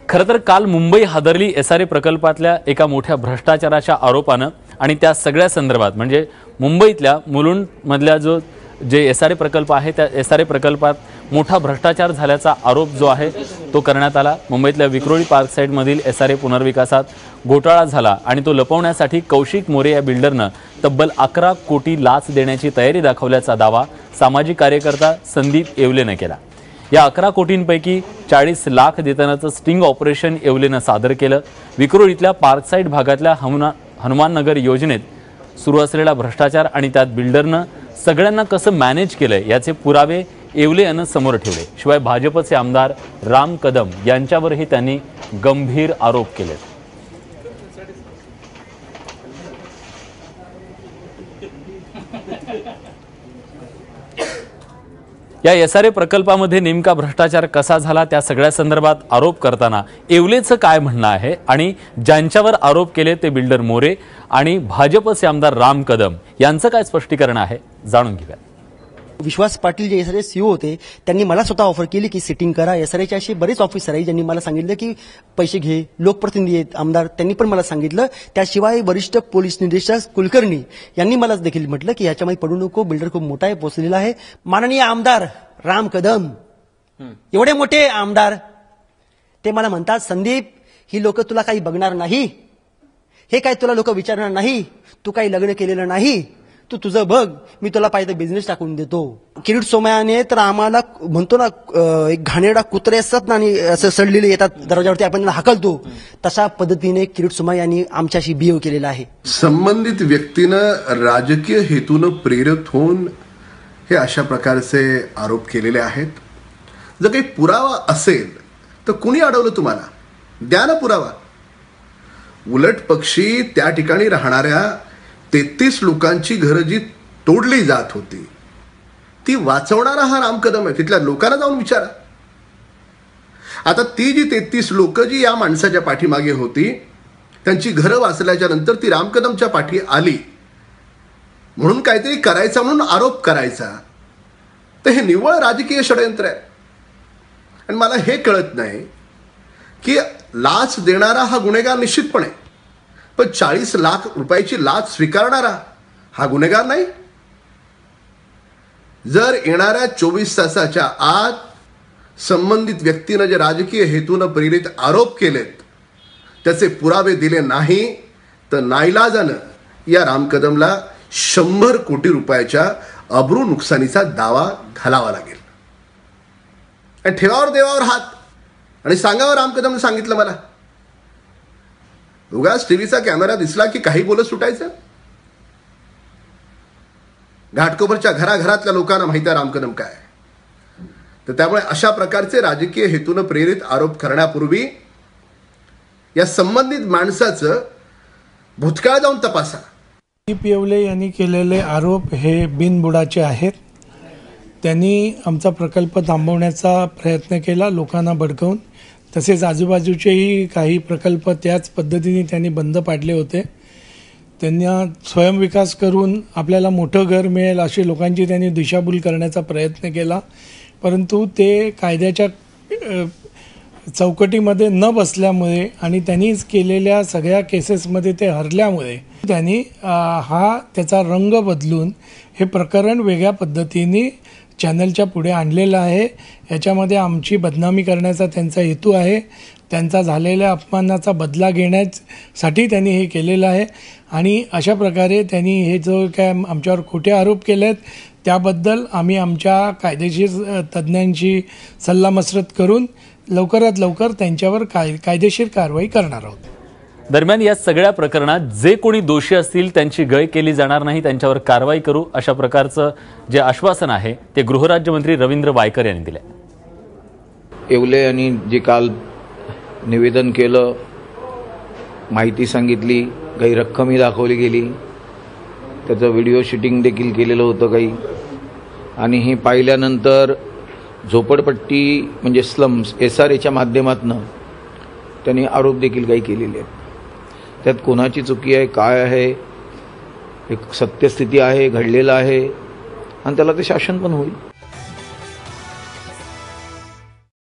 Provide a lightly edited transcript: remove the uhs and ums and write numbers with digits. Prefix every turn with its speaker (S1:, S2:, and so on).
S1: खरं तर काल मुंबई हादरली एसआरए प्रकल्पातल्या एका मोठ्या भ्रष्टाचाराच्या आरोपानं आणि त्या सगळ्या संदर्भात म्हणजे मुंबईतल्या मुलुंड मधल्या जे एसआरए प्रकल्प आहे त्या एसआरए प्रकल्पात मोठा भ्रष्टाचार झाल्याचा आरोप जो आहे तो करण्यात आला। मुंबईतल्या विक्रोळी पार्क साइड मधील एसआरए पुनर्विकासात घोटाळा झाला आणि तो लपवण्यासाठी कौशिक मोरे या बिल्डरनं तब्बल 11 कोटी लाच देण्याची तयारी दाखवल्याचा दावा सामाजिक कार्यकर्ता संदीप येवलेने केला। या 11 कोटींपैकी 40 लाख देतानाचं स्टिंग ऑपरेशन येवलेने सादर केलं। विक्रोळीतल्या पार्क साइड भागातल्या हनुमान नगर योजनेत सुरू असलेला भ्रष्टाचार आणि त्यात बिल्डरनं सगळ्यांना कसं मॅनेज केलंय याचे पुरावे येवले यांनी समोर ठेवले। शिवाय भाजपचे आमदार राम कदम यांच्यावरही त्यांनी गंभीर आरोप केले। या एसआरए प्रकल्पामध्ये नेमका भ्रष्टाचार कसा झाला त्या सगळ्या संदर्भात आरोप करताना येवलेचं काय म्हणणं आहे आणि ज्यांच्यावर आरोप केले ते बिल्डर मोरे आणि भाजपचे आमदार राम कदम यांचं काय स्पष्टीकरण आहे जाणून घेऊया।
S2: विश्वास पाटील जे एसआरए सीईओ होते त्यांनी मला स्वतः ऑफर केली की सिटिंग करा। एसआरएचे असे बरेच ऑफिसर आहे ज्यांनी मला सांगितलं की पैसे घे। लोकप्रतिनिधी आहेत आमदार त्यांनी पण मला सांगितलं। त्याशिवाय वरिष्ठ पोलीस निरीक्षक कुलकर्णी यांनी मला देखील म्हटलं की याच्यामध्ये पडू नको, बिल्डर खूप मोठा आहे, पोचलेला आहे। माननीय आमदार राम कदम एवढे मोठे आमदार ते मला म्हणतात संदीप ही लोक तुला काही बघणार नाही, हे काय तुला लोक विचारणार नाही, तू काही लग्न केलेलं नाही, तू तुझं बघ, मी तुला पाहिजे बिझनेस टाकून देतो। किरीट सोमयाने तर आम्हाला म्हणतो ना एक घाणेरडा कुत्रे असतात ना आणि असं सडलेले येतात दरवाजावरती आपण त्यांना हाकलतो तशा पद्धतीने किरीट सोमयाने आमच्याशी बिहेव केलेला आहे।
S3: संबंधित व्यक्तीनं राजकीय हेतून प्रेरित होऊन हे अशा प्रकारचे आरोप केलेले आहेत। जर काही पुरावा असेल तर कुणी अडवलं तुम्हाला? द्या ना पुरावा। उलट पक्षी त्या ठिकाणी राहणाऱ्या 33 लोकांची घरं जी तोडली जात होती ती वाचवणारा हा राम कदम आहे। तिथल्या लोकांना जाऊन विचारा। आता ती जी 33 लोक जी या माणसाच्या पाठीमागे होती त्यांची घरं वाचल्याच्या नंतर ती राम कदमच्या पाठी आली म्हणून काहीतरी करायचा म्हणून आरोप करायचा तर हे निव्वळ राजकीय षडयंत्र आहे। आणि मला हे कळत नाही की लाच देणारा हा गुन्हेगार निश्चितपणे, पण 40 लाख रुपयाची लाच स्वीकारणारा हा गुन्हेगार नाही। जर येणाऱ्या 24 तासाच्या आत संबंधित व्यक्तीने जे राजकीय हेतून प्रेरित आरोप केलेत त्याचे पुरावे दिले नाही तर नाईलाजानं या राम कदमला 100 कोटी रुपयाच्या अब्रू नुकसानीचा दावा घालावा लागेल। आणि ठेवावर देवावर हात आणि सांगावं राम कदमने सांगितलं मला। उगाच टीव्हीचा कॅमेरा दिसला की काही बोलत सुटायचं। घाटकोपरच्या घराघरातल्या लोकांना माहिती आहे राम कदम काय। तर त्यामुळे अशा प्रकारचे राजकीय हेतून प्रेरित आरोप करण्यापूर्वी या संबंधित माणसाचं भूतकाळ जाऊन तपासा।
S4: संदीप येवले यांनी केलेले आरोप हे बिनबुडाचे आहेत। त्यांनी आमचा प्रकल्प थांबवण्याचा प्रयत्न केला लोकांना भडकवून, तसेच आजूबाजूचेही काही प्रकल्प त्याच पद्धतीने त्यांनी बंद पाडले होते। त्यांना स्वयंविकास करून आपल्याला मोठं घर मिळेल अशी लोकांची त्यांनी दिशाभूल करण्याचा प्रयत्न केला, परंतु ते कायद्याच्या चौकटीमध्ये न बसल्यामुळे आणि त्यांनीच केलेल्या सगळ्या केसेसमध्ये ते हरल्यामुळे त्यांनी त्याचा रंग बदलून हे प्रकरण वेगळ्या पद्धतीने चॅनलच्या पुढे आणलेलं आहे। याच्यामध्ये आमची बदनामी करण्याचा त्यांचा हेतू आहे। त्यांचा झालेल्या अपमानाचा बदला घेण्यासाठी त्यांनी हे केलेलं आहे आणि अशा प्रकारे त्यांनी हे जो काय आमच्यावर खोटे आरोप केलेत त्याबद्दल आम्ही आमच्या कायदेशीर तज्ज्ञांची सल्लामसलत करून लवकरात लवकर त्यांच्यावर कायदेशीर कारवाई करणार आहोत।
S1: दरम्यान या सगळ्या प्रकरणात जे कोणी दोषी असतील त्यांची गय केली जाणार नाही, त्यांच्यावर कारवाई करू अशा प्रकारचं जे आश्वासन आहे ते गृहराज्यमंत्री रवींद्र वायकर यांनी दिले।
S5: येवले यांनी जे काल निवेदन केलं, माहिती सांगितली, काही रक्कमही दाखवली गेली, त्याचं व्हिडिओ शूटिंग देखील केलेलं होतं काही, आणि हे पाहिल्यानंतर झोपडपट्टी म्हणजे स्लम्स एसआरएच्या माध्यमातून त्यांनी आरोप देखील काही केलेले आहेत। त्यात कोणाची चुकी आहे काय आहे एक सत्यस्थिती आहे, घडलेलं आहे आणि त्याला ते शासन पण होईल।